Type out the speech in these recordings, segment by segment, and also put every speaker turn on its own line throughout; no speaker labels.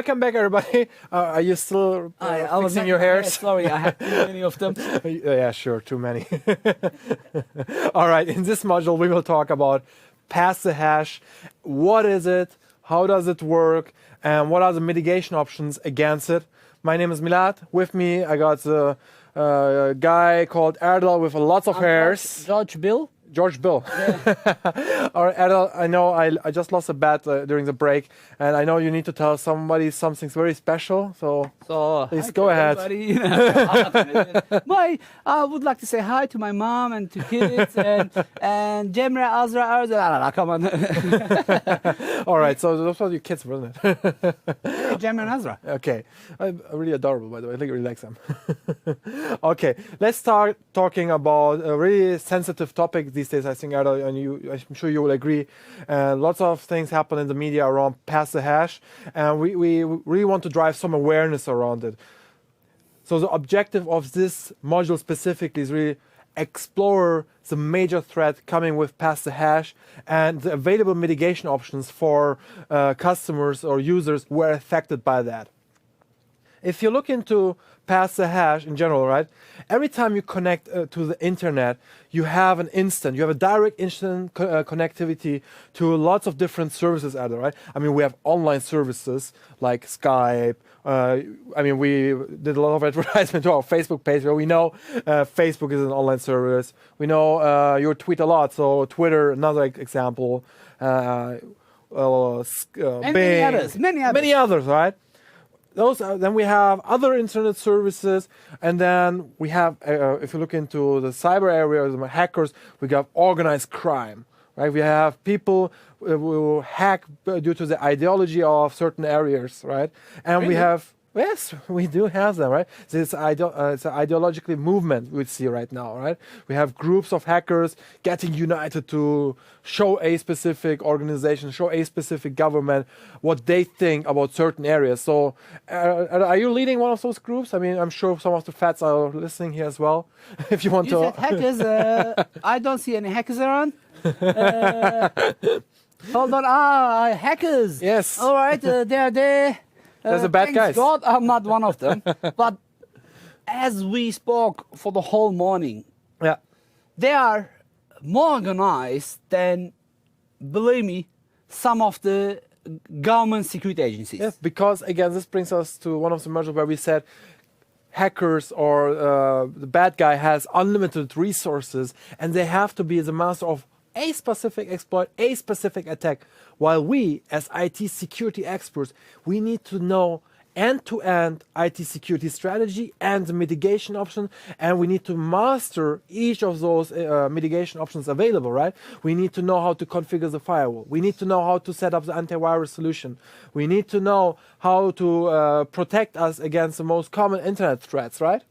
welcome back, everybody. Are you still fixing your hairs?
Sorry, I have too many of them.
Yeah, sure, too many. All right, in this module, we will talk about pass the hash. What is it? How does it work? And what are the mitigation options against it? My name is Milad. With me, I got a guy called Erdal with lots of hairs. George Bill.
Yeah.
All right, Erdal, I know I just lost a bet during the break, and I know you need to tell somebody something very special. So please go ahead.
I would like to say hi to my mom and to kids and Jemre, Azra. Come on.
All right, so those were your kids, wasn't it?
Jemre and Azra.
Okay, really adorable, by the way. I think I really like them. Okay, let's start talking about a really sensitive topic these days. I think, Erdal, and I'm sure you will agree. Lots of things happen in the media around pass the hash, and we really want to drive some awareness around it. So the objective of this module specifically is really explore the major threat coming with pass the hash and the available mitigation options for customers or users who are affected by that. If you look into pass the hash in general, right? Every time you connect to the internet, you have you have a direct instant connectivity to lots of different services out there, right? I mean, we have online services like Skype. I mean, we did a lot of advertisement to our Facebook page where we know Facebook is an online service. We know you tweet a lot, so Twitter, another example.
And
Bing,
many others,
right? Then we have other internet services, and then we have, if you look into the cyber area, the hackers, we got organized crime, right? We have people who hack due to the ideology of certain areas, right? And we have, yes, we do have them, right? It's an ideologically movement we see right now, right? We have groups of hackers getting united to show a specific organization, show a specific government what they think about certain areas. So are you leading one of those groups? I mean, I'm sure some of the fats are listening here as well. If you want
you
to...
said hackers. I don't see any hackers around. Hold on. Hackers.
Yes.
All right, they're there.
There's the bad
thanks
guys.
God, I'm not one of them. But as we spoke for the whole morning,
Yeah.
they are more organized than, believe me, some of the government security agencies.
Yes, because again, this brings us to one of the modules where we said hackers or the bad guy has unlimited resources and they have to be the master of a specific exploit, a specific attack. While we, as IT security experts, we need to know end-to-end IT security strategy and the mitigation option, and we need to master each of those mitigation options available, right? We need to know how to configure the firewall. We need to know how to set up the antivirus solution. We need to know how to protect us against the most common internet threats, right?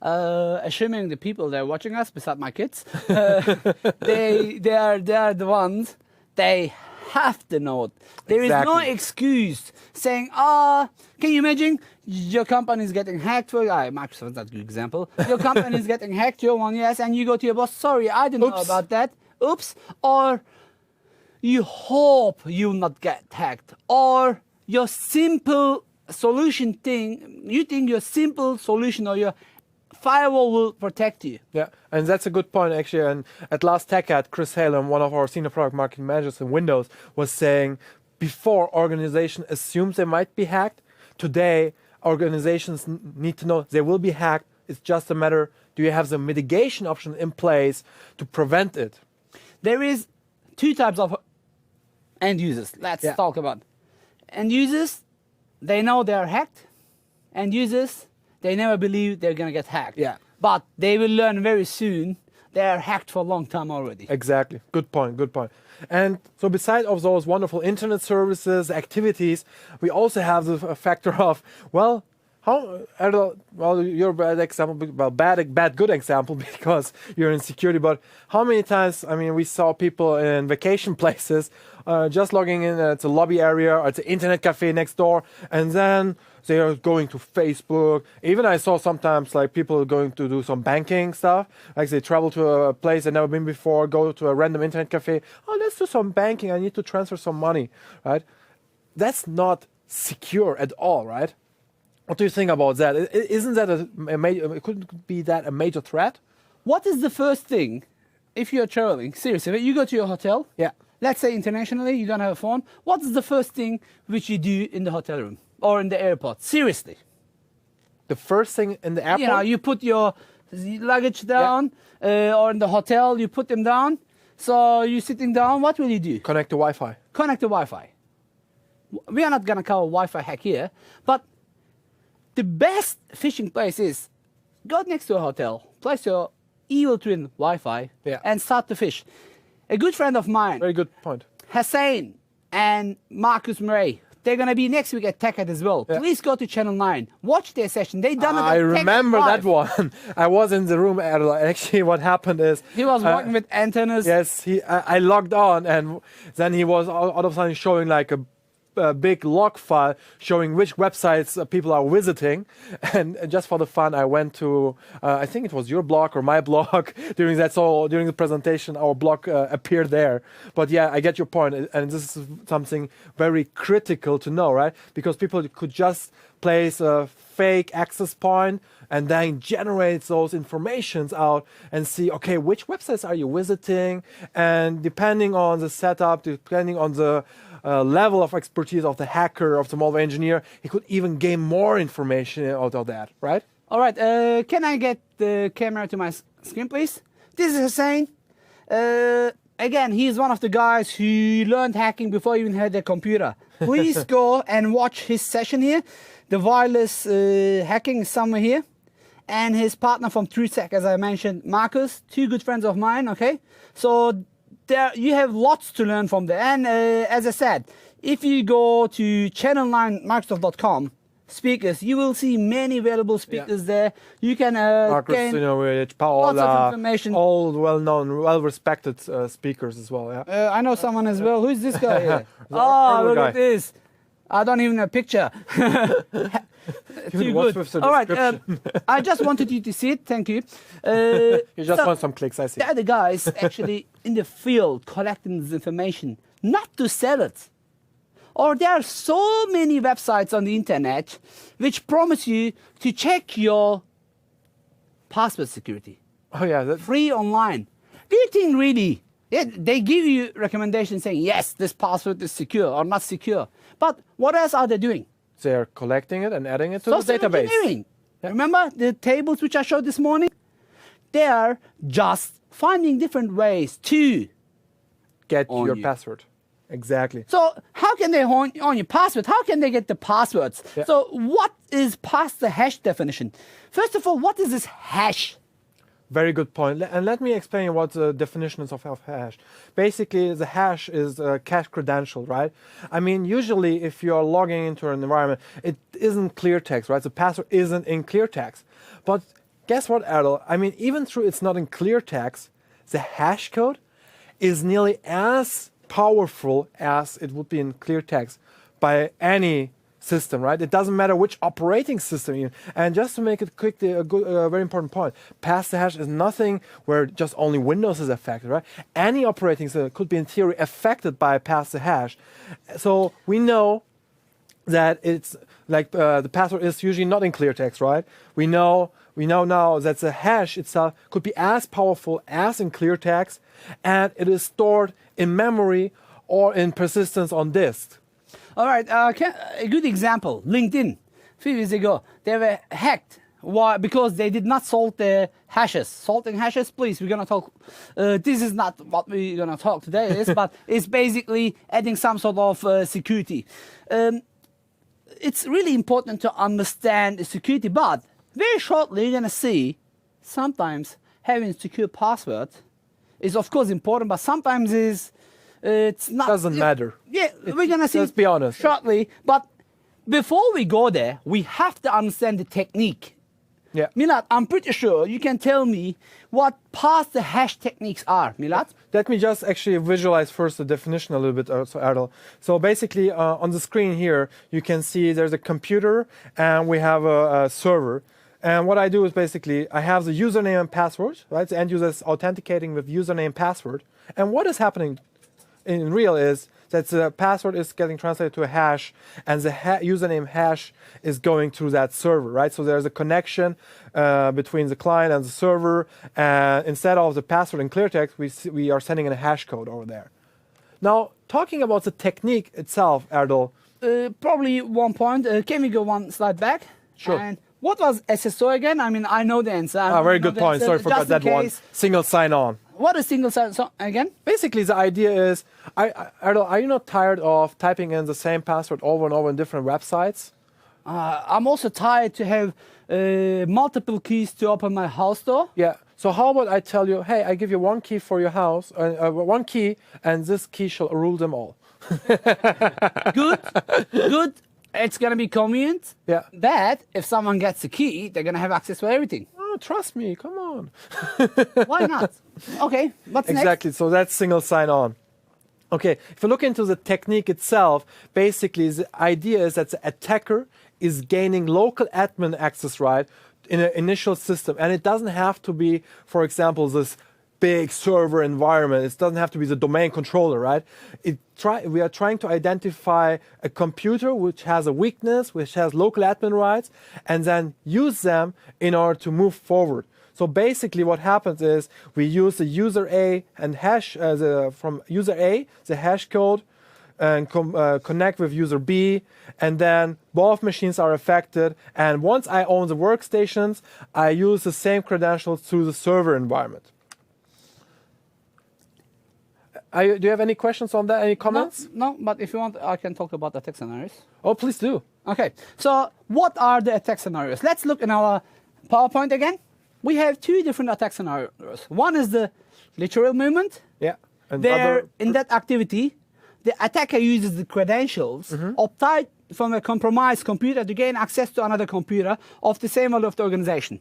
Assuming the people that are watching us, besides my kids, they are the ones, they have to know it. There is no excuse saying, can you imagine your company is getting hacked? Microsoft is not a good example. Your company is getting hacked, your one, yes, and you go to your boss, sorry, I didn't know about that. Oops. Or you hope you'll not get hacked. Or your simple solution thing, you think your simple solution or your firewall will protect you.
Yeah, and that's a good point, actually. And at last TechCat, Chris Halem, one of our senior product marketing managers in Windows, was saying before organizations assume they might be hacked, today organizations need to know they will be hacked. It's just a matter, do you have the mitigation option in place to prevent it?
There is two types of end users. Let's talk about end users. They know they are hacked. End users, they never believe they're going to get hacked.
Yeah.
But they will learn very soon they are hacked for a long time already.
Exactly. Good point. Good point. And so besides of those wonderful internet services, activities, we also have the factor of, well, you're a bad example, well, bad good example because you're in security, but how many times, I mean, we saw people in vacation places just logging in at the lobby area or at the internet cafe next door, and then they are going to Facebook. Even I saw sometimes like people going to do some banking stuff, like they travel to a place they've never been before, go to a random internet cafe. Oh, let's do some banking. I need to transfer some money, right? That's not secure at all, right? What do you think about that? Isn't that a major? Couldn't be that a major threat?
What is the first thing if you're traveling? Seriously, you go to your hotel.
Yeah.
Let's say internationally, you don't have a phone. What is the first thing which you do in the hotel room or in the airport? Seriously.
The first thing in the airport.
You know, you put your luggage down, or in the hotel, you put them down. So you're sitting down. What will you do?
Connect to Wi-Fi.
Connect to Wi-Fi. We are not gonna cover Wi-Fi hack here, but the best fishing place is go next to a hotel, place your evil twin Wi-Fi, and start to fish. A good friend of mine,
Very good point.
Hussein and Marcus Murray, they're going to be next week at TechEd as well.
Yeah.
Please go to Channel 9. Watch their session. They done it at
I remember
TechEd
that one. I was in the room. Actually, what happened is
He was working with antennas.
yes, I logged on, and then he was all of a sudden showing like a big log file showing which websites people are visiting. And just for the fun, I went to, I think it was your blog or my blog during that. So during the presentation, our blog appeared there. But yeah, I get your point. And this is something very critical to know, right? Because people could just place a fake access point and then generate those informations out and see, okay, which websites are you visiting? And depending on the setup, depending on the level of expertise of the hacker, of the malware engineer, he could even gain more information out of that, right?
All right, can I get the camera to my screen, please? This is Hussein. Again, he's one of the guys who learned hacking before he even had a computer. Please go and watch his session here. The wireless hacking is somewhere here. And his partner from TrueSec, as I mentioned, Marcus, two good friends of mine, okay? So there you have lots to learn from there. And as I said, if you go to channel9microsoft.com speakers, you will see many valuable speakers there. You can
Marcus,
gain
Paola,
lots of information.
all well-known, well-respected speakers as well. Yeah.
I know someone as well. Who's this guy here?
The
Oh,
Arlo
look
guy.
at this. I don't even have a picture. Too
what's
good.
with the
All right,
description?
I just wanted you to see it. Thank you.
You just
so
want some clicks, I see.
the other guys actually in the field collecting this information, not to sell it. Or there are so many websites on the internet which promise you to check your password security.
Oh yeah, that,
Free online. Do you think really they give you recommendations saying, yes, this password is secure or not secure. But what else are they doing?
they're collecting it and adding it to
Social
the database.
engineering. Remember the tables which I showed this morning? They are just finding different ways to
Get
own
your
you.
password. Exactly.
So how can they own your password? How can they get the passwords?
Yeah.
So what is past the hash definition? First of all, what is this hash?
Very good point. And let me explain what the definition is of hash. Basically, the hash is a cache credential, right? I mean, usually if you're logging into an environment, it isn't clear text, right? The password isn't in clear text. But guess what, Adel? I mean, even though it's not in clear text, the hash code is nearly as powerful as it would be in clear text by any system, right? It doesn't matter which operating system you. And just to make it quick, a very important point, pass the hash is nothing where just only Windows is affected, right? Any operating system could be in theory affected by pass the hash. So we know that it's like the password is usually not in clear text, right? We know now that the hash itself could be as powerful as in clear text, and it is stored in memory or in persistence on disk.
All right, a good example, LinkedIn. A few years ago, they were hacked. Why? Because they did not salt their hashes. Salting hashes, please, we're going to talk. This is not what we're going to talk today, but it's basically adding some sort of security. It's really important to understand the security, but very shortly you're going to see sometimes having a secure password is of course important, but sometimes it's not.
Doesn't matter.
Yeah, we're going to see
Let's be honest.
shortly. But before we go there, we have to understand the technique.
Yeah.
Milad, I'm pretty sure you can tell me what pass the hash techniques are, Milad.
Let me just actually visualize first the definition a little bit, Adel. So basically, on the screen here, you can see there's a computer and we have a server. And what I do is basically, I have the username and password, right? The end user is authenticating with username and password. And what is happening in real is that the password is getting translated to a hash, and the username hash is going through that server, right? So there's a connection between the client and the server, and instead of the password in clear text, we are sending in a hash code over there. Now, talking about the technique itself, Erdal.
Probably one point. Can we go one slide back?
Sure.
And what was SSO again? I mean, I know the answer.
Very good point. Sorry, forgot that one. Single sign-on.
What is single sign-on again?
Basically, the idea is, Erdal, are you not tired of typing in the same password over and over in different websites?
I'm also tired to have multiple keys to open my house door.
Yeah. So how about I tell you, hey, I give you one key for your house, one key, and this key shall rule them all.
Good. It's going to be convenient.
Yeah.
But if someone gets the key, they're going to have access to everything.
Oh, trust me, come on.
Why not? Okay, what's next?
Exactly, so that's single sign-on. Okay, if you look into the technique itself, basically the idea is that the attacker is gaining local admin access right in an initial system. And it doesn't have to be, for example, this big server environment. It doesn't have to be the domain controller, right? We are trying to identify a computer which has a weakness, which has local admin rights, and then use them in order to move forward. So basically what happens is we use the user A and hash from user A, the hash code, and connect with user B, and then both machines are affected. And once I own the workstations, I use the same credentials through the server environment. Do you have any questions on that? Any comments?
No, but if you want, I can talk about attack scenarios.
Oh, please do.
Okay, so what are the attack scenarios? Let's look in our PowerPoint again. We have two different attack scenarios. One is the literal movement.
Yeah. And
in that activity, the attacker uses the credentials obtained from a compromised computer to gain access to another computer of the same value of the organization.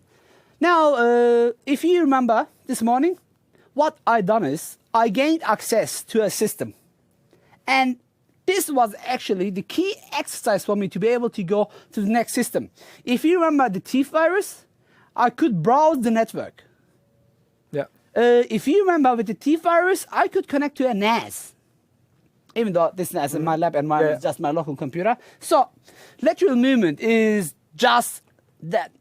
Now, if you remember this morning, what I done is I gained access to a system. And this was actually the key exercise for me to be able to go to the next system. If you remember the thief virus, I could browse the network.
Yeah.
If you remember with the thief virus, I could connect to a NAS. Even though this NAS in my lab environment is just my local computer. So, lateral movement is just that.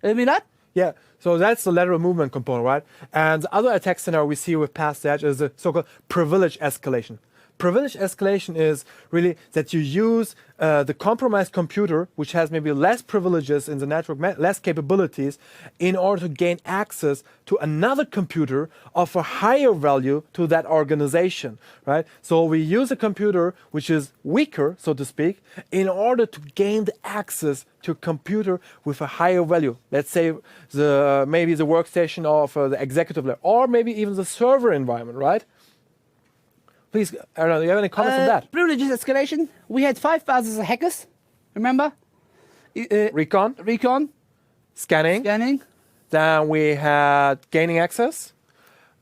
You mean that?
Yeah, so that's the lateral movement component, right? And the other attack scenario we see with past edge is the so-called privilege escalation. Privilege escalation is really that you use the compromised computer, which has maybe less privileges in the network, less capabilities, in order to gain access to another computer of a higher value to that organization, right? So we use a computer which is weaker, so to speak, in order to gain the access to a computer with a higher value. Let's say maybe the workstation of the executive level, or maybe even the server environment, right? Please, Aaron, do you have any comments on that?
Privileges escalation. We had 5,000 hackers, remember?
Recon. Scanning. Then we had gaining access.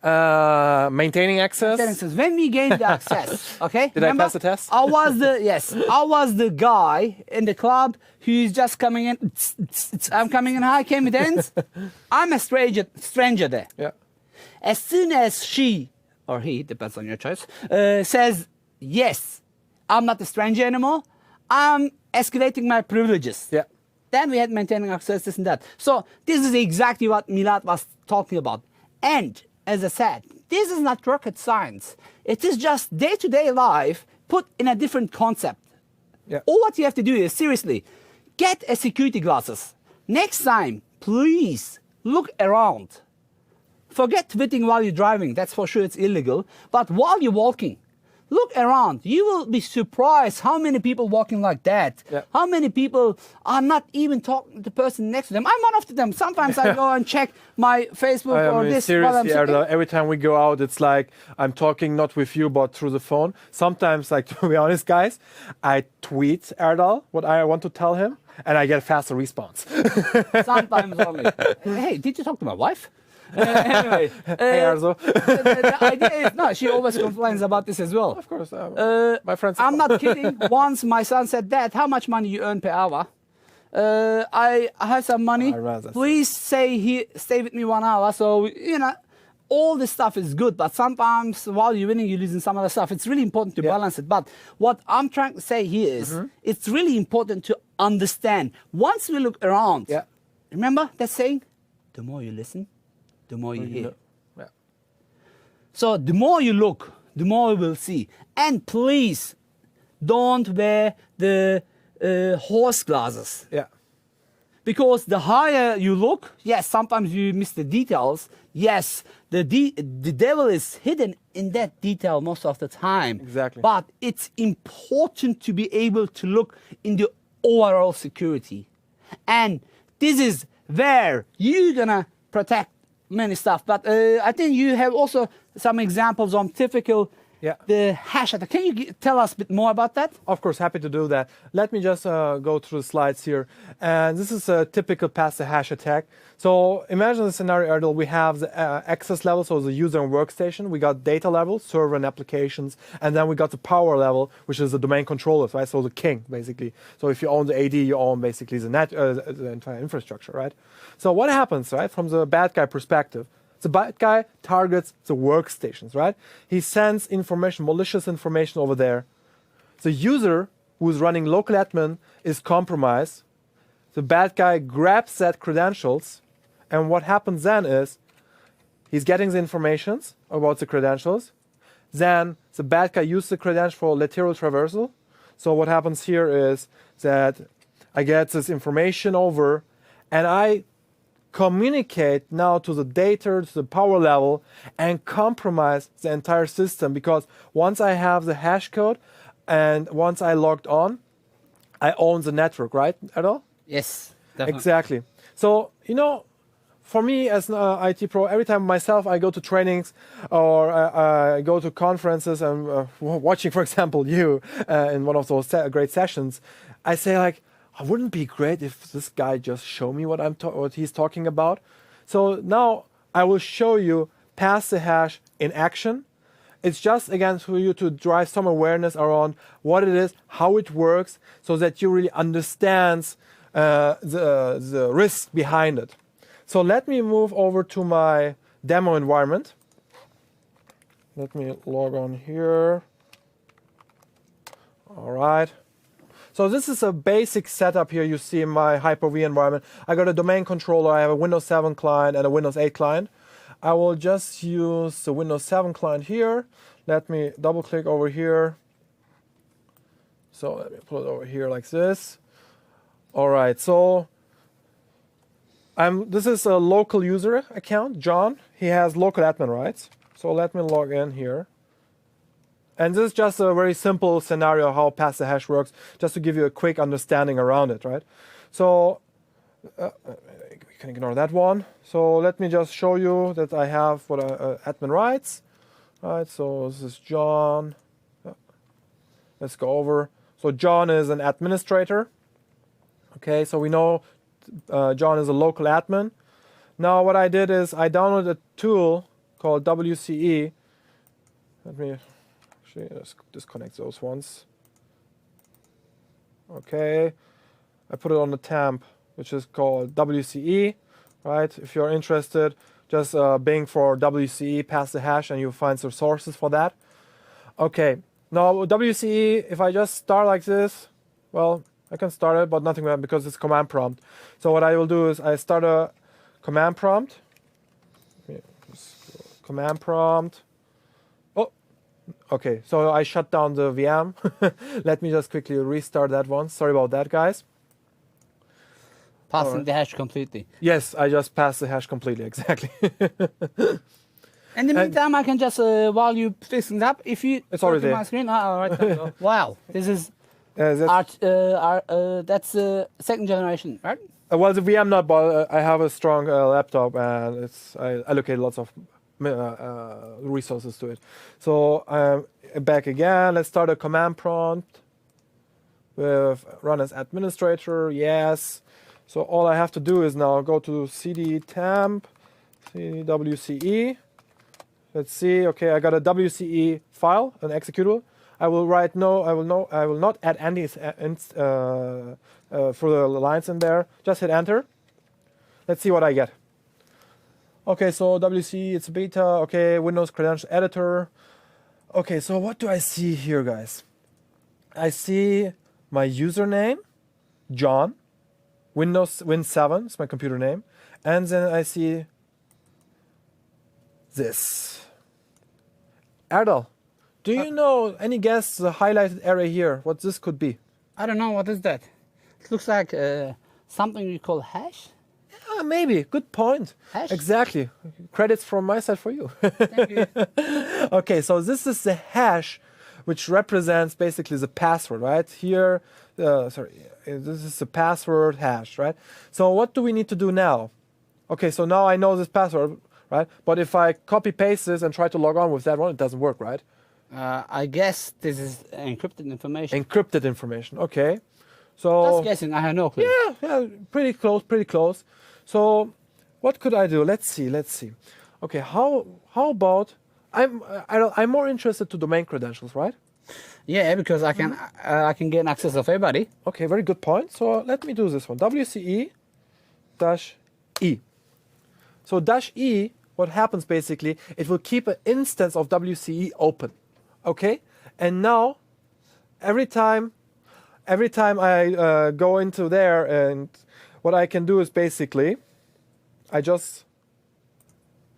Maintaining access.
When we gained the access, okay?
Did I pass the test?
I was the guy in the club who's just coming in. I'm coming in. Hi, came with ends. I'm a stranger there.
Yeah.
As soon as she or he, depends on your choice, says, yes, I'm not a stranger anymore, I'm escalating my privileges.
Yeah.
Then we had maintaining access, this and that. So this is exactly what Milad was talking about. And as I said, this is not rocket science. It is just day-to-day life put in a different concept.
Yeah.
All what you have to do is, seriously, get a security glasses. Next time, please look around. Forget tweeting while you're driving. That's for sure, it's illegal. But while you're walking, look around. You will be surprised how many people walking like that.
Yeah.
How many people are not even talking to the person next to them. I'm one of them. Sometimes I go and check my Facebook or this.
Seriously, every time we go out, it's like I'm talking not with you, but through the phone. Sometimes, like, to be honest, guys, I tweet Erdal what I want to tell him, and I get a faster response.
Sometimes only. Hey, did you talk to my wife? Anyway,
Hey, Arzo.
the idea is, no, she always complains about this as well.
Of course, my friends.
I'm not kidding. Once my son said, Dad, how much money you earn per hour? I have some money. Please stay with me 1 hour. So, all this stuff is good, but sometimes while you're winning, you're losing some other stuff. It's really important to balance it. But what I'm trying to say here is it's really important to understand. Once we look around, remember that saying, the more you listen, the more you hear.
Yeah.
So the more you look, the more you will see. And please don't wear the horse glasses.
Yeah.
Because the higher you look, yes, sometimes you miss the details. Yes, the devil is hidden in that detail most of the time.
Exactly.
But it's important to be able to look in the overall security. And this is where you're gonna protect many stuff. But I think you have also some examples on typical the hash attack. Can you tell us a bit more about that?
Of course, happy to do that. Let me just go through the slides here. And this is a typical pass the hash attack. So imagine the scenario, Erdal. We have the access level, so the user and workstation. We got data level, server and applications. And then we got the power level, which is the domain controllers, right? So the king, basically. So if you own the AD, you own basically the entire infrastructure, right? So what happens, right, from the bad guy perspective? The bad guy targets the workstations, right? He sends information, malicious information over there. The user who's running local admin is compromised. The bad guy grabs that credentials, and what happens then is he's getting the information about the credentials. Then the bad guy uses the credential for lateral traversal. So what happens here is that I get this information over, and I communicate now to the data, to the power level, and compromise the entire system. Because once I have the hash code and once I logged on, I own the network, right, Erdal?
Yes, definitely.
Exactly. So, you know, for me as an IT pro, every time myself I go to trainings or I go to conferences and watching, for example, you in one of those great sessions, I say like, wouldn't it be great if this guy just show me what what he's talking about? So now I will show you pass the hash in action. It's just again for you to drive some awareness around what it is, how it works, so that you really understand the risk behind it. So let me move over to my demo environment. Let me log on here. All right. So this is a basic setup here you see in my Hyper-V environment. I got a domain controller, I have a Windows 7 client and a Windows 8 client. I will just use the Windows 7 client here. Let me double click over here. So let me put it over here like this. All right, so this is a local user account, John. He has local admin rights. So let me log in here. And this is just a very simple scenario how pass the hash works, just to give you a quick understanding around it, right? So we can ignore that one. So let me just show you that I have what admin rights, right? So this is John. Let's go over. So John is an administrator. Okay, so we know John is a local admin. Now what I did is I downloaded a tool called WCE. Let me let's disconnect those ones. Okay, I put it on the temp, which is called WCE, right? If you're interested, just Bing for WCE, pass the hash, and you'll find some sources for that. Okay, now WCE, if I just start like this, well, I can start it, but nothing will happen because it's command prompt. So what I will do is I start a command prompt. Command prompt. Okay, so I shut down the VM. Let me just quickly restart that one. Sorry about that, guys.
Passing the hash completely.
Yes, I just passed the hash completely, exactly.
In the meantime, I can just, while you fixing it up, if you...
It's already there.
My screen. Right. Wow, this is...
that's
second generation, right?
Well, the VM not, but I have a strong laptop and I allocate lots of resources to it. So back again, let's start a command prompt with run as administrator, yes. So all I have to do is now go to cd temp, wce. Let's see, okay, I got a WCE file, an executable. I will write I will not add any for the lines in there. Just hit enter. Let's see what I get. Okay, so WC, it's a beta. Okay, Windows Credential Editor. Okay, so what do I see here, guys? I see my username, John. Windows Win7 is my computer name. And then I see this. Erdal, do you know any guess the highlighted area here? What this could be?
I don't know, what is that? It looks like something we call hash.
Maybe. Good point.
Hash?
Exactly. Credits from my side for you.
Thank you.
Okay, so this is the hash, which represents basically the password, right? Here, this is the password hash, right? So what do we need to do now? Okay, so now I know this password, right? But if I copy paste this and try to log on with that one, it doesn't work, right?
I guess this is encrypted information.
Encrypted information. Okay. So
Just guessing, I have no clue.
yeah, pretty close, pretty close. So what could I do? Let's see. Okay, how about I'm more interested to domain credentials, right?
Yeah, because I can gain access of everybody.
Okay, very good point. So let me do this one. WCE -E. So -E, what happens basically, it will keep an instance of WCE open. Okay? And now every time I go into there, and what I can do is basically I just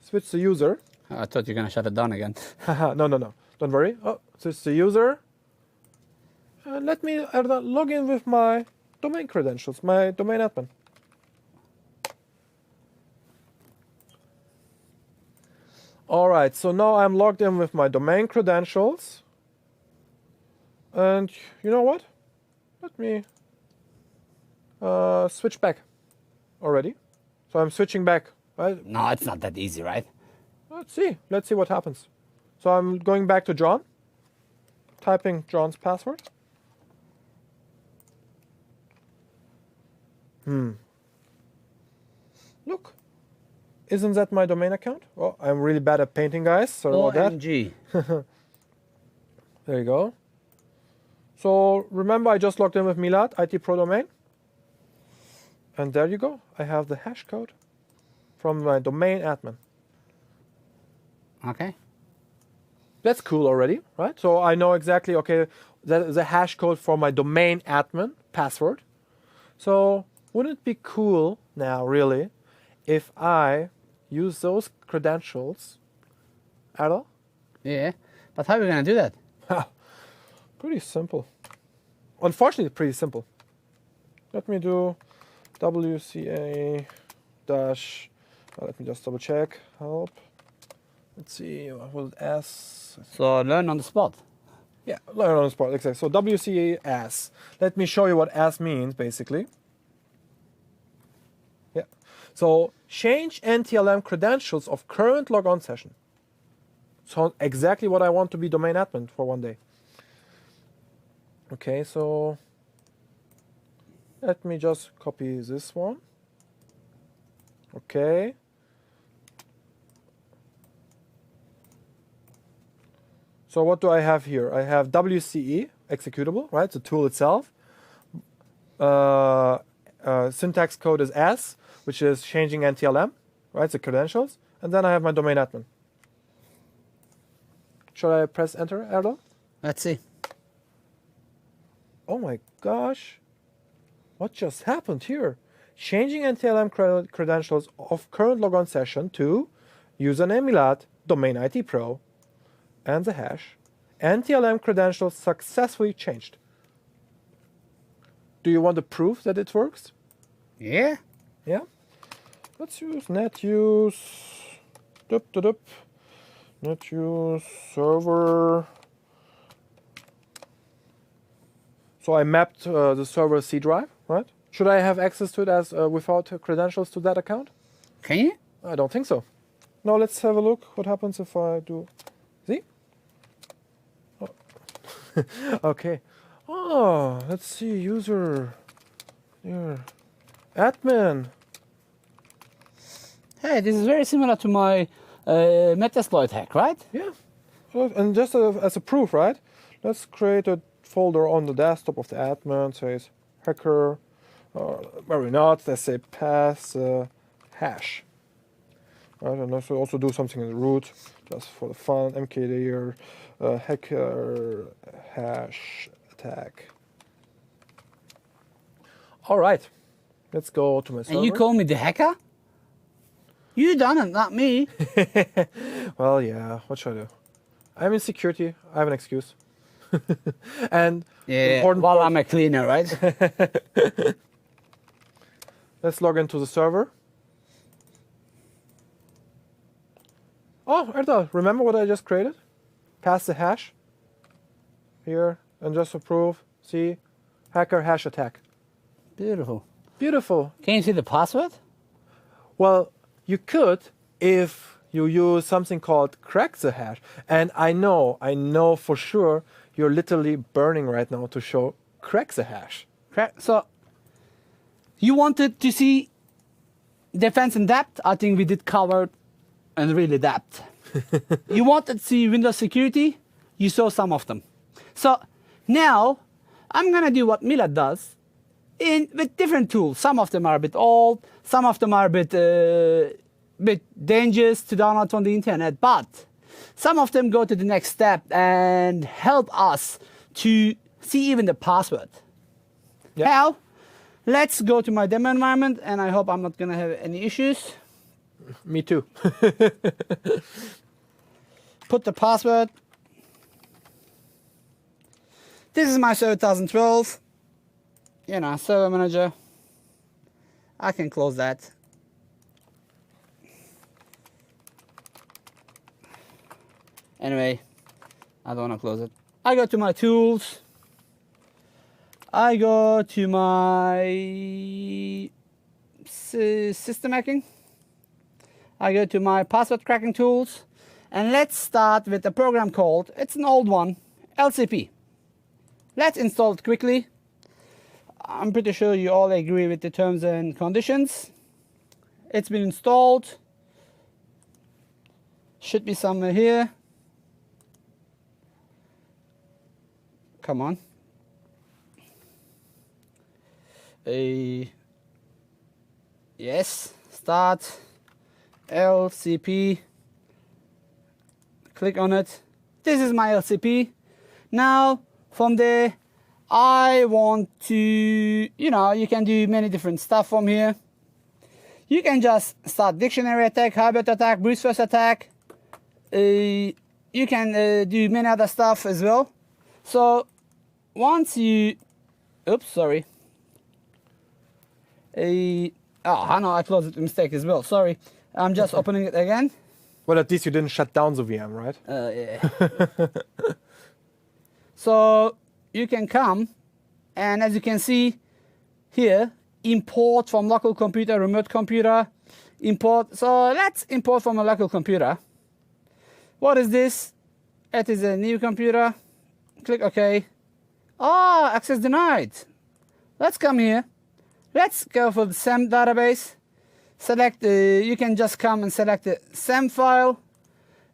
switch the user.
I thought you were gonna shut it down again.
No. Don't worry. Oh, switch the user. And let me log in with my domain credentials, my domain admin. All right, so now I'm logged in with my domain credentials. And you know what? Let me switch back already. So I'm switching back, right?
No, it's not that easy, right?
Let's see what happens. So I'm going back to John, typing John's password. Look, isn't that my domain account? Oh, I'm really bad at painting, guys. Sorry about that.
OMG.
There you go. So remember, I just logged in with Milad, IT Pro Domain. And there you go. I have the hash code from my domain admin.
Okay.
That's cool already, right? So I know exactly, okay, that is a hash code for my domain admin password. So wouldn't it be cool now, really, if I use those credentials at all?
Yeah, but how are we gonna do that?
Pretty simple. Unfortunately, pretty simple. Let me do WCA dash, let me just double check, help. Let's see, what was S?
So learn on the spot.
Yeah, learn on the spot, exactly. So WCA S. Let me show you what S means, basically. Yeah. So change Ntlm credentials of current logon session. So exactly what I want to be domain admin for one day. Okay, so let me just copy this one. Okay. So what do I have here? I have WCE executable, right? The tool itself. Syntax code is S, which is changing Ntlm, right? The credentials. And then I have my domain admin. Should I press enter, Erdal?
Let's see.
Oh my gosh. What just happened here? Changing Ntlm credentials of current logon session to username Milad, domain IT Pro, and the hash. Ntlm credentials successfully changed. Do you want to prove that it works?
Yeah.
Yeah. Let's use netuse. Netuse server. So I mapped the server C drive, right? Should I have access to it as without credentials to that account?
Can you?
I don't think so. Now let's have a look. What happens if I do? See? Oh. Okay. Oh, let's see. User. Here. Admin.
Hey, this is very similar to my Metasploit hack, right?
Yeah. And just as a proof, right? Let's create a folder on the desktop of the admin. Says hacker. Where we not? Let's say pass hash. I don't know. So also do something in the root, just for the fun. mkdir hacker hash attack. All right, let's go to my server.
And you call me the hacker? You done it, not me.
Well, yeah. What should I do? I'm in security. I have an excuse. And
Yeah.
important
Well,
part-
I'm a cleaner, right?
Let's log into the server. Oh, Erdal, remember what I just created? Pass the hash here and just approve. See, hacker hash attack.
Beautiful.
Beautiful.
Can you see the password?
Well, you could if you use something called crack the hash. And I know for sure you're literally burning right now to show crack the hash.
So, you wanted to see defense in depth? I think we did cover and really depth. You wanted to see Windows security? You saw some of them. So, now I'm gonna do what Milad does with different tools. Some of them are a bit old, some of them are a bit dangerous to download on the internet, but some of them go to the next step and help us to see even the password.
Yep.
How? Let's go to my demo environment, and I hope I'm not gonna have any issues.
Me too.
Put the password. This is my server 2012. You know, server manager. I can close that. Anyway, I don't want to close it. I go to my tools. I go to my system hacking. I go to my password cracking tools. And let's start with a program called, it's an old one, LCP. Let's install it quickly. I'm pretty sure you all agree with the terms and conditions. It's been installed. Should be somewhere here. Come on. Yes, start LCP. Click on it. This is my LCP. Now, from there, I want to, you know, you can do many different stuff from here. You can just start dictionary attack, hybrid attack, brute force attack. You can do many other stuff as well. So, once you, oops, sorry. I know I closed it with mistake as well. Sorry, I'm just opening it again.
Well, at least you didn't shut down the VM, right?
Yeah. So you can come, and as you can see here, import from local computer, remote computer, import. So let's import from a local computer. What is this? It is a new computer. Click OK. Ah, access denied. Let's come here. Let's go for the SAM database. Select, you can just come and select the SAM file.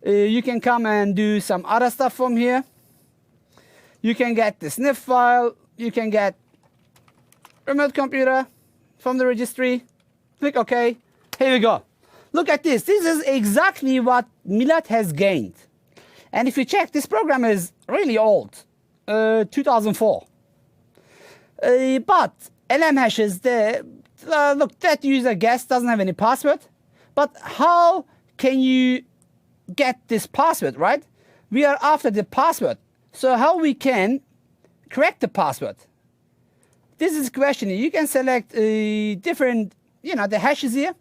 You can come and do some other stuff from here. You can get the sniff file. You can get remote computer from the registry. Click OK. Here we go. Look at this. This is exactly what Milad has gained. And if you check, this program is really old, 2004. But LM hashes there. Look, that user guest doesn't have any password. But how can you get this password, right? We are after the password. So how we can correct the password? This is a question. You can select different, you know, the hashes here.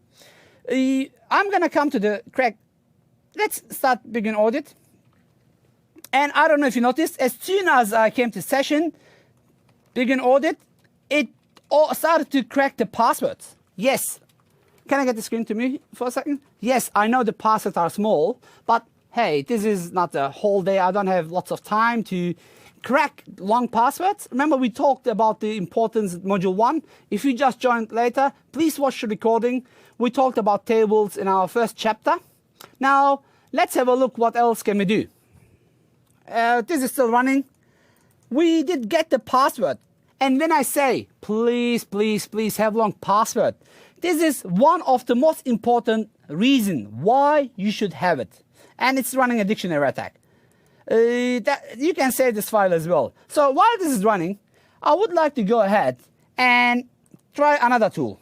I'm going to come to the crack. Let's start begin audit. And I don't know if you noticed, as soon as I came to session, begin audit, it started to crack the passwords. Yes. Can I get the screen to me for a second? Yes, I know the passwords are small, but hey, this is not a whole day. I don't have lots of time to crack long passwords. Remember, we talked about the importance of module 1. If you just joined later, please watch the recording. We talked about tables in our first chapter. Now, let's have a look what else can we do. This is still running. We did get the password. And when I say, please, please, please have long password, This is one of the most important reasons why you should have it. And it's running a dictionary attack. You can save this file as well. So while this is running, I would like to go ahead and try another tool.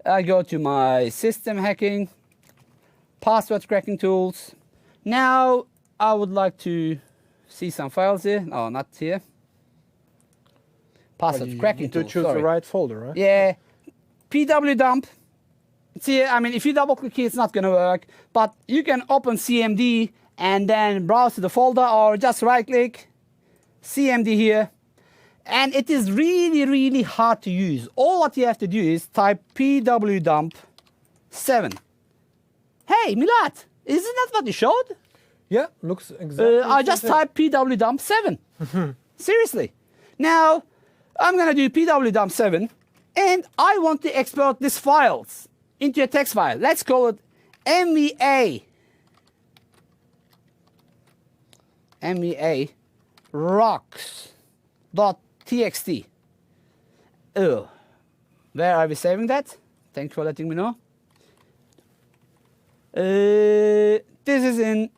I go to my system hacking, password cracking tools. Now I would like to see some files here. No, not here. Password cracking tools.
To choose the right folder, right?
Yeah. pwdump. See, I mean, if you double click here, it's not going to work. But you can open CMD and then browse to the folder, or just right click, CMD here. And it is really, really hard to use. All what you have to do is type pwdump 7. Hey, Milad, isn't that what you showed?
Yeah, looks exactly.
I just typed pwdump 7. Seriously. Now, I'm going to do pwdump 7, and I want to export these files into a text file. Let's call it MVA. MVA rocks.txt. Oh, where are we saving that? Thanks for letting me know. This is in,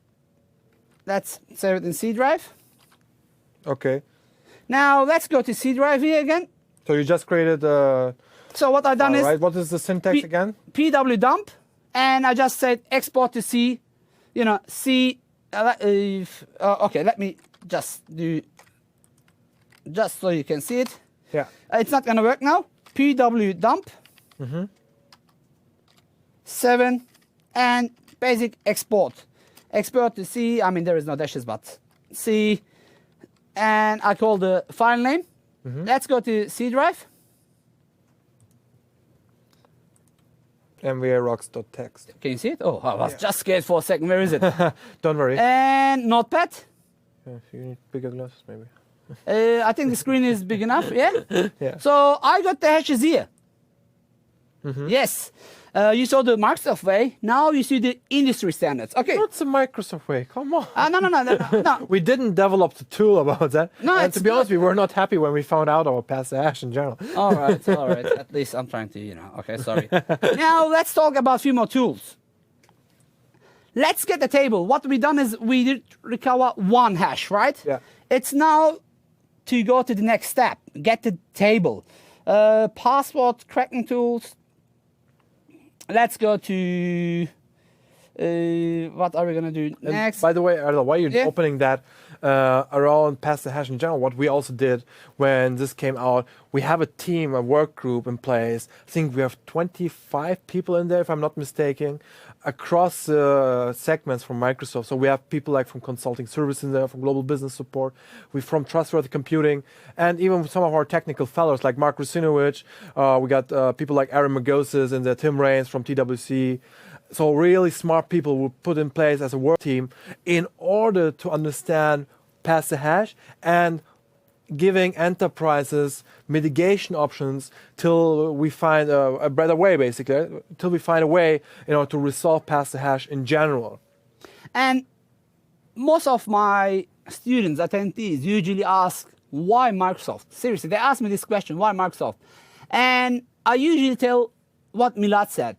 let's save it in C drive.
Okay.
Now let's go to C drive here again.
So you just created
So what I've done is,
right. What is the syntax again?
pwdump, and I just said export to C, C. Okay, let me just do, just so you can see it.
Yeah.
It's not going to work now. pwdump 7 and basic export. Export to C. I mean, there is no dashes, but C. And I call the file name. Let's go to C drive.
mvarocks.txt.
Can you see it? Oh, I was just scared for a second. Where is it?
Don't worry.
And Notepad.
Yeah, you need bigger glasses, maybe.
I think the screen is big enough. Yeah.
Yeah.
So I got the hashes here. Yes. You saw the Microsoft way. Now you see the industry standards. Okay.
What's the Microsoft way? Come on.
No.
We didn't develop the tool about that.
No,
and
it's
to be honest,
not.
we were not happy when we found out about pass the hash in general.
All right. At least I'm trying to, Okay, sorry. Now let's talk about a few more tools. Let's get the table. What we done is we did recover one hash, right?
Yeah.
It's now to go to the next step. Get the table. Password cracking tools. Let's go to what are we gonna do next?
By the way, Erla, while you're opening that around pass the hash in general, what we also did when this came out, we have a team, a work group in place. I think we have 25 people in there, if I'm not mistaken, across segments from Microsoft. So we have people like from consulting services in there, from global business support, we from trustworthy computing, and even some of our technical fellows like Mark Rusinovich. We got people like Aaron Magosis and Tim Raines from TWC. So really smart people were put in place as a work team in order to understand pass the hash and giving enterprises mitigation options till we find a better way, basically, till we find a way, to resolve pass the hash in general.
And most of my students, attendees, usually ask, why Microsoft? Seriously, they ask me this question, why Microsoft? And I usually tell what Milad said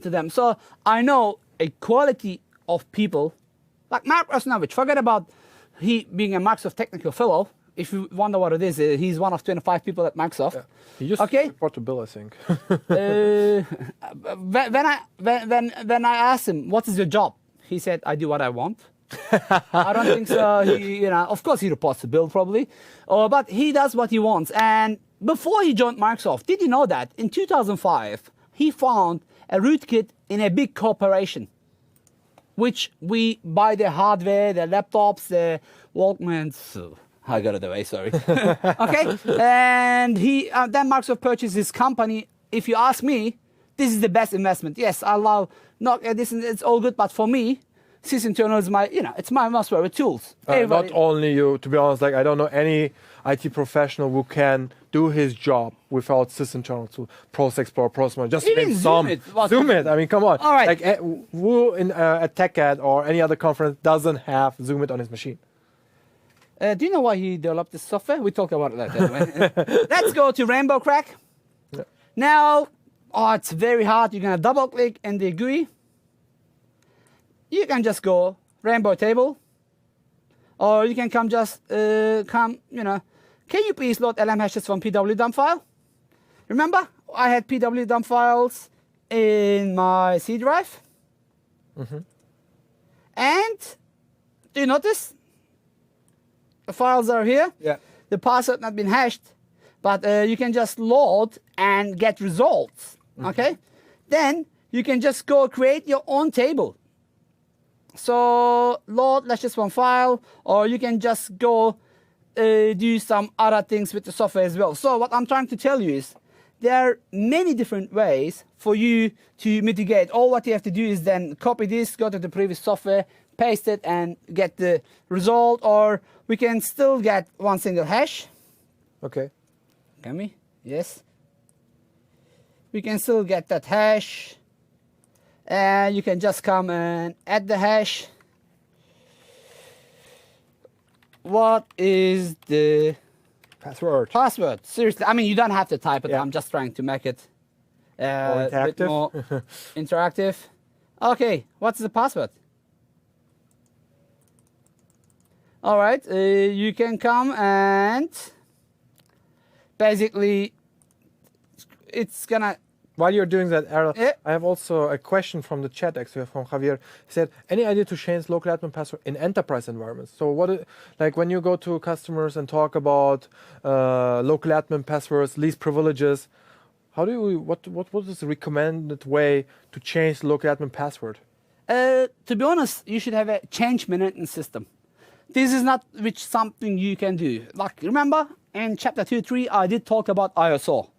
to them. So I know a quality of people like Mark Rusinovich. Forget about he being a Microsoft technical fellow. If you wonder what it is, he's one of 25 people at Microsoft.
Yeah. He just report to Bill, I think.
When I asked him, what is your job? He said, I do what I want. I don't think so. Of course he reports to Bill probably, but he does what he wants. And before he joined Microsoft, did you know that in 2005, he found a rootkit in a big corporation, which we buy the hardware, the laptops, the Walkmans. I got it away, sorry. Okay, and then Microsoft purchased his company. If you ask me, this is the best investment. Yes, I love this. It's all good, but for me, SysInternal is my, it's my most favorite tools.
Not only you, to be honest, I don't know any IT professional who can do his job without SysInternal to Process Explorer, Process Manager. Just name some. Zoom it. I mean, come on.
All right.
Who in a TechEd or any other conference doesn't have Zoom it on his machine?
Do you know why he developed this software? We talk about it later. Let's go to Rainbow Crack.
Yeah.
Now, it's very hard. You're going to double click in the GUI. You can just go Rainbow Table. Or you can come can you please load LM hashes from PWDump file? Remember, I had PWDump files in my C drive. And do you notice? The files are here.
Yeah.
The password not been hashed, but you can just load and get results. Okay. Then you can just go create your own table. So load, let's just one file, or you can just go do some other things with the software as well. So what I'm trying to tell you is there are many different ways for you to mitigate. All what you have to do is then copy this, go to the previous software, paste it, and get the result. Or we can still get one single hash.
Okay.
Can we? Yes. We can still get that hash. And you can just come and add the hash. What is the
Password.
password? Seriously, I mean, you don't have to type it.
Yeah.
I'm just trying to make it
More
a bit
interactive.
more interactive. Okay, what's the password? All right, you can come and basically it's gonna.
While you're doing that, Errol,
Yeah.
I have also a question from the chat, actually, from Javier. He said, any idea to change local admin password in enterprise environments? So like when you go to customers and talk about local admin passwords, least privileges, how do we, what is the recommended way to change the local admin password?
To be honest, you should have a change management system. This is not something you can do. Like, remember in chapter 2-3, I did talk about ISO.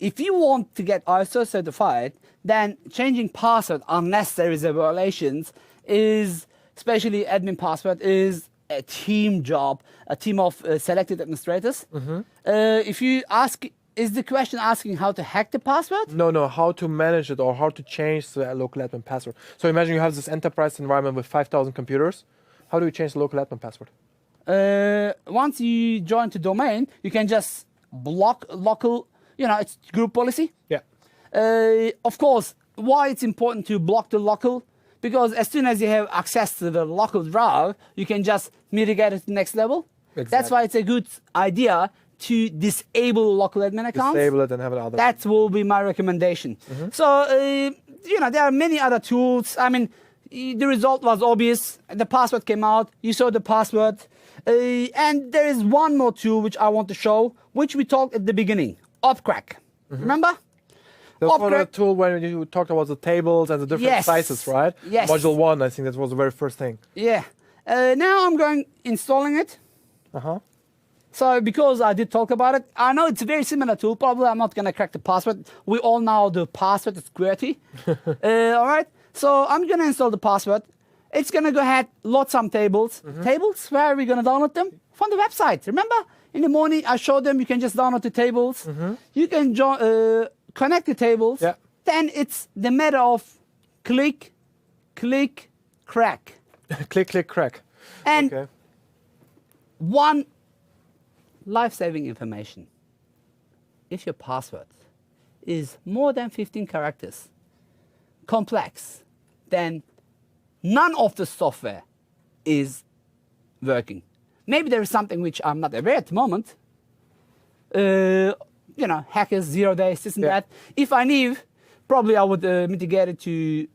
If you want to get ISO certified, then changing password, unless there is a violations, is, especially admin password, is a team job, a team of selected administrators. If you ask, is the question asking how to hack the password?
No, how to manage it or how to change the local admin password. So imagine you have this enterprise environment with 5,000 computers. How do you change the local admin password?
Once you join the domain, you can just block local, it's group policy.
Yeah.
Of course, why it's important to block the local? Because as soon as you have access to the local drive, you can just mitigate it to the next level.
Exactly.
That's why it's a good idea to disable local admin accounts.
Disable it and have it other.
That will be my recommendation. So, there are many other tools. I mean, the result was obvious. The password came out. You saw the password. And there is one more tool which I want to show, which we talked at the beginning. Opcrack. Remember?
That's for the tool when you talked about the tables and the different sizes, right?
Yes.
Module 1, I think that was the very first thing.
Yeah. Now I'm going installing it. So because I did talk about it, I know it's a very similar tool. Probably I'm not going to crack the password. We all know the password is QWERTY. All right. So I'm going to install the password. It's going to go ahead, load some tables. Tables, where are we going to download them? From the website. Remember? In the morning, I showed them you can just download the tables. You can connect the tables.
Yeah.
Then it's the matter of click, crack.
click, crack.
And
Okay.
one life-saving information. If your password is more than 15 characters complex, then none of the software is working. Maybe there is something which I'm not aware at the moment. Hackers, 0 days, this and that. If I knew, probably I would mitigate it to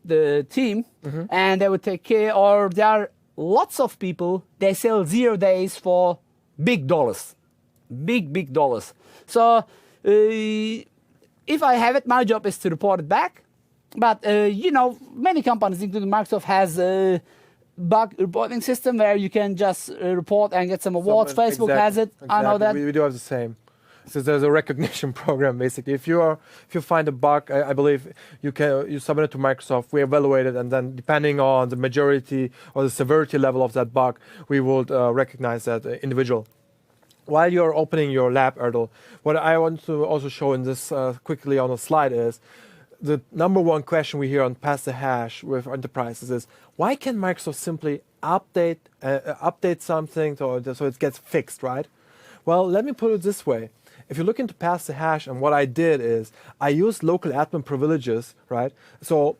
the team and they would take care. Or there are lots of people, they sell 0 days for big dollars. Big dollars. So if I have it, my job is to report it back. But, many companies, including Microsoft, has a bug reporting system where you can just report and get some awards. Facebook has it. I know that.
We do have the same. So there's a recognition program, basically. If you find a bug, I believe you submit it to Microsoft, we evaluate it, and then depending on the majority or the severity level of that bug, we will recognize that individual. While you're opening your lab, Erdal, what I want to also show in this quickly on the slide is the number one question we hear on Pass the Hash with enterprises is, why can Microsoft simply update something so it gets fixed, right? Well, let me put it this way. If you look into pass the hash, and what I did is I used local admin privileges, right? So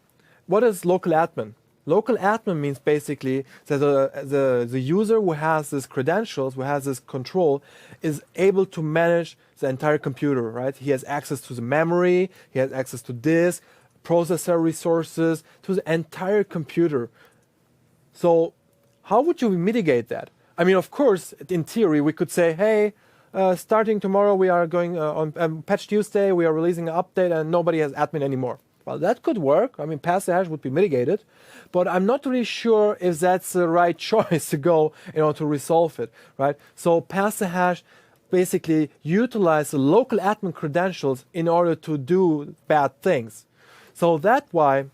what is local admin? Local admin means basically that the user who has these credentials, who has this control, is able to manage the entire computer, right? He has access to the memory, he has access to disk, processor resources, to the entire computer. So how would you mitigate that? I mean, of course, in theory, we could say, hey, starting tomorrow, we are going on Patch Tuesday, we are releasing an update and nobody has admin anymore. Well, that could work. I mean, pass the hash would be mitigated, but I'm not really sure if that's the right choice to go in order to resolve it, right? So pass the hash basically utilize the local admin credentials in order to do bad things. So that's why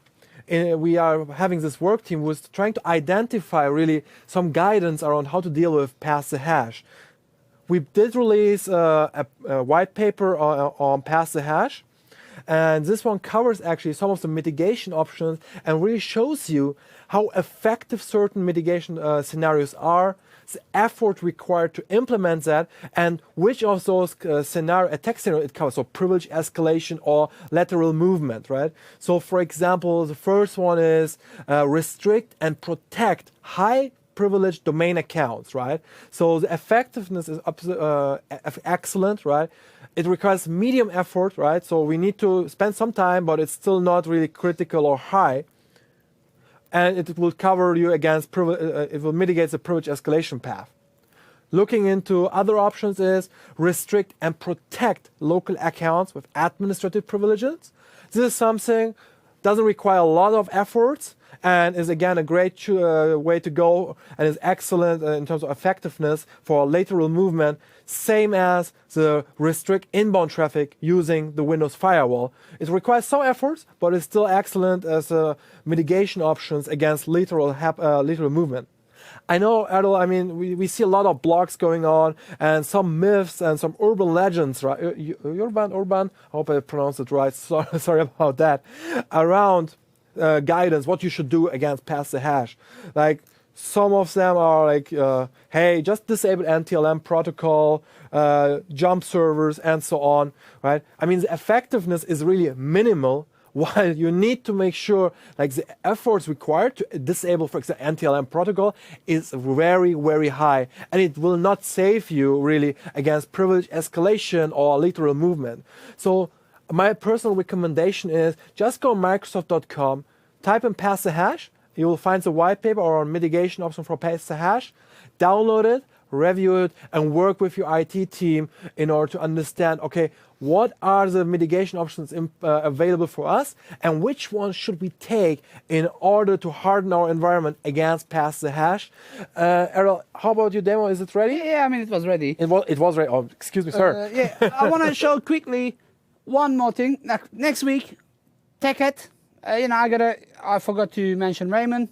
we are having this work team who is trying to identify really some guidance around how to deal with pass the hash. We did release a white paper on pass the hash, and this one covers actually some of the mitigation options and really shows you how effective certain mitigation scenarios are, the effort required to implement that, and which of those attack scenarios it covers. So privilege escalation or lateral movement, right? So for example, the first one is restrict and protect high privileged domain accounts, right? So the effectiveness is excellent, right? It requires medium effort, right? So we need to spend some time, but it's still not really critical or high. And it will cover you against, it will mitigate the privilege escalation path. Looking into other options is restrict and protect local accounts with administrative privileges. This is something doesn't require a lot of efforts and is again a great way to go and is excellent in terms of effectiveness for lateral movement, same as the restrict inbound traffic using the Windows firewall. It requires some efforts, but it's still excellent as mitigation options against lateral movement. I know, Errol, I mean, we see a lot of blogs going on and some myths and some urban legends, right? Urban, I hope I pronounced it right, sorry about that, around guidance, what you should do against pass the hash. Like, some of them are like, hey, just disable Ntlm protocol, jump servers, and so on, right? I mean, the effectiveness is really minimal, while you need to make sure like the efforts required to disable, for example, Ntlm protocol is very, very high, and it will not save you really against privilege escalation or lateral movement. So my personal recommendation is just go Microsoft.com, type in pass the hash, you will find the white paper or mitigation option for pass the hash, download it, review it, and work with your IT team in order to understand, okay, what are the mitigation options available for us, and which ones should we take in order to harden our environment against pass the hash. Errol, how about your demo? Is it ready?
Yeah, I mean, it was ready.
It was ready. Oh, excuse me, sir.
Yeah, I want to show quickly one more thing. Next week, TechEd. I forgot to mention Raymond.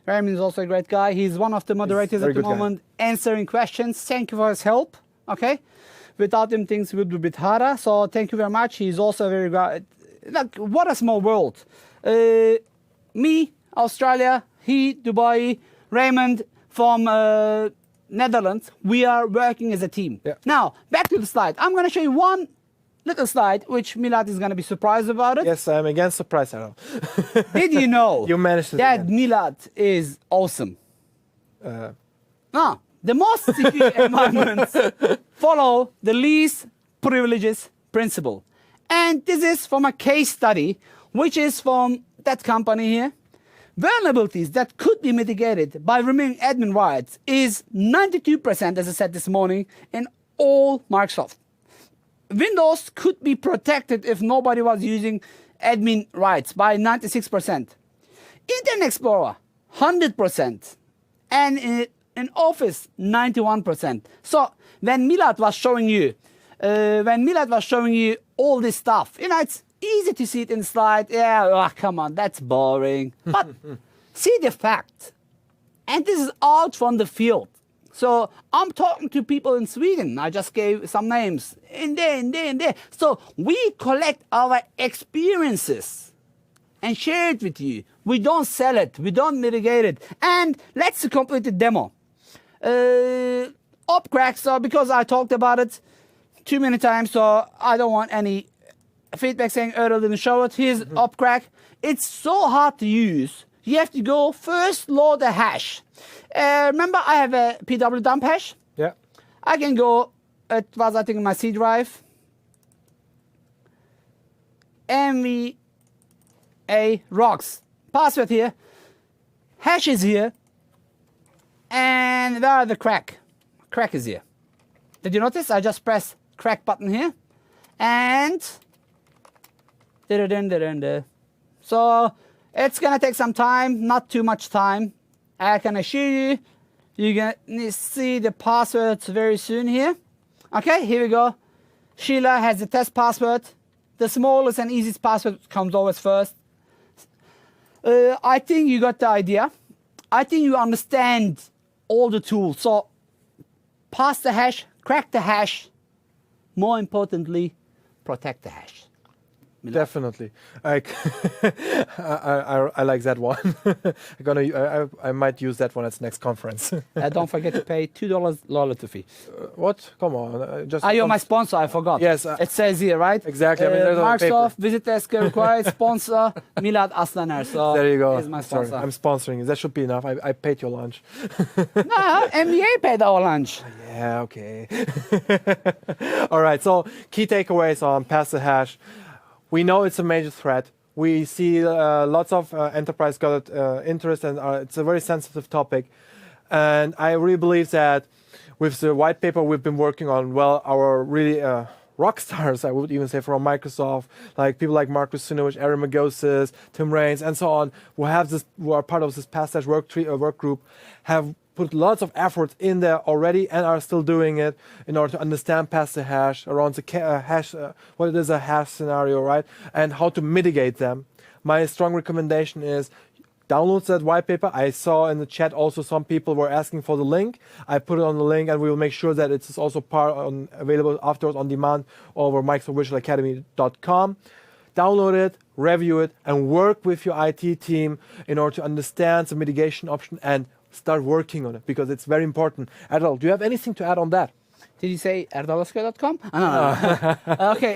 Raymond is also a great guy. He's one of the moderators at the moment, answering questions. Thank you for his help. Okay, without him, things would be a bit harder. So thank you very much. He's also very good. Like, what a small world. Me, Australia. He, Dubai. Raymond from Netherlands. We are working as a team. Yeah. Now back to the slide. I'm going to show you one little slide, which Milad is going to be surprised about it.
Yes, I'm again surprised, Errol.
Did you know
you managed to
that Milad is awesome? The most secure environments follow the least privileges principle. And this is from a case study, which is from that company here. Vulnerabilities that could be mitigated by removing admin rights is 92%, as I said this morning, in all Microsoft. Windows could be protected if nobody was using admin rights by 96%. Internet Explorer, 100%. And in Office, 91%. So when Milad was showing you, all this stuff, it's easy to see it in slide. Yeah, oh, come on, that's boring. But see the fact. And this is out from the field. So I'm talking to people in Sweden. I just gave some names in there. So we collect our experiences and share it with you. We don't sell it. We don't mitigate it. And let's complete the demo. Upcrack, so because I talked about it too many times, so I don't want any feedback saying Errol didn't show it. Here's upcrack. It's so hard to use. You have to go first load a hash. Remember I have a PW dump hash?
Yeah.
I can go, it was I think in my C drive. MVA rocks. Password here. Hash is here. And where are the crack? Crack is here. Did you notice? I just press crack button here. And so it's gonna take some time, not too much time. I can assure you, you're gonna see the passwords very soon here. Okay, here we go. Sheila has the test password. The smallest and easiest password comes always first. I think you got the idea. I think you understand all the tools. So pass the hash, crack the hash. More importantly, protect the hash.
Definitely. I like that one. I might use that one at the next conference.
Don't forget to pay $2 loyalty fee.
What? Come on.
You're my sponsor, I forgot.
Yes.
It says here, right?
Exactly. I mean, there's
Microsoft, Visit Desk required, sponsor, Milad Aslaner. So
there you go.
Here's my sponsor.
Sorry, I'm sponsoring you. That should be enough. I paid your lunch.
No, MBA paid our lunch.
Yeah, okay. All right, so key takeaways on pass the hash. We know it's a major threat. We see lots of enterprise got interest, and it's a very sensitive topic. And I really believe that with the white paper we've been working on, well, our really rock stars, I would even say, from Microsoft, like people like Marcus Sinovich, Aaron Magosis, Tim Raines, and so on, who are part of this pass hash work group, have put lots of effort in there already and are still doing it in order to understand pass the hash, around the hash, what it is a hash scenario, right? And how to mitigate them. My strong recommendation is download that white paper. I saw in the chat also some people were asking for the link. I put it on the link and we will make sure that it's also available afterwards on demand over microsoftvirtualacademy.com. Download it, review it, and work with your IT team in order to understand the mitigation option and start working on it, because it's very important. Erdal, do you have anything to add on that?
Did you say erdalaska.com? No. Okay,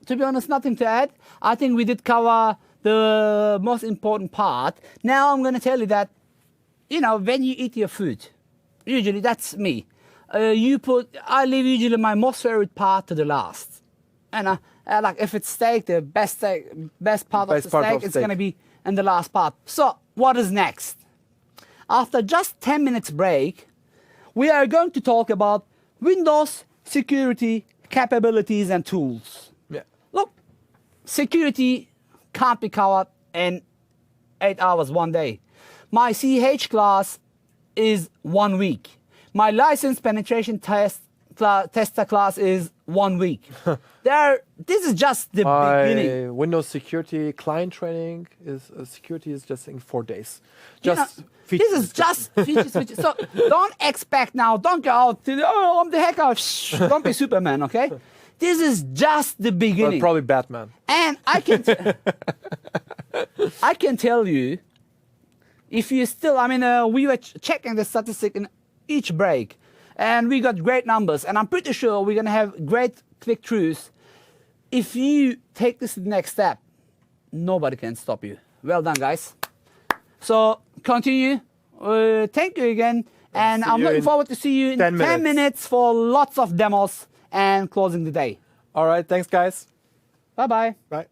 to be honest, nothing to add. I think we did cover the most important part. Now I'm going to tell you that, when you eat your food, usually that's me. I leave usually my most favorite part to the last. And like if it's steak, the best part of the steak, it's going to be in the last part. So what is next? After just 10 minutes break, we are going to talk about Windows security capabilities and tools.
Yeah.
Look, security can't be covered in 8 hours, 1 day. My CH class is 1 week. My license penetration tester class is 1 week. This is just the beginning.
Windows security client training security is just in 4 days.
This is just features. So don't expect now. Don't go out to I'm the hacker. Shh, don't be Superman, okay? This is just the beginning.
Well, probably Batman.
And I can tell you, if you still, we were checking the statistic in each break, and we got great numbers, and I'm pretty sure we're gonna have great click-throughs. If you take this to the next step, nobody can stop you. Well done, guys. So continue. Thank you again, and I'm looking forward to see you in 10 minutes for lots of demos and closing the day.
All right, thanks, guys.
Bye-bye.
Bye.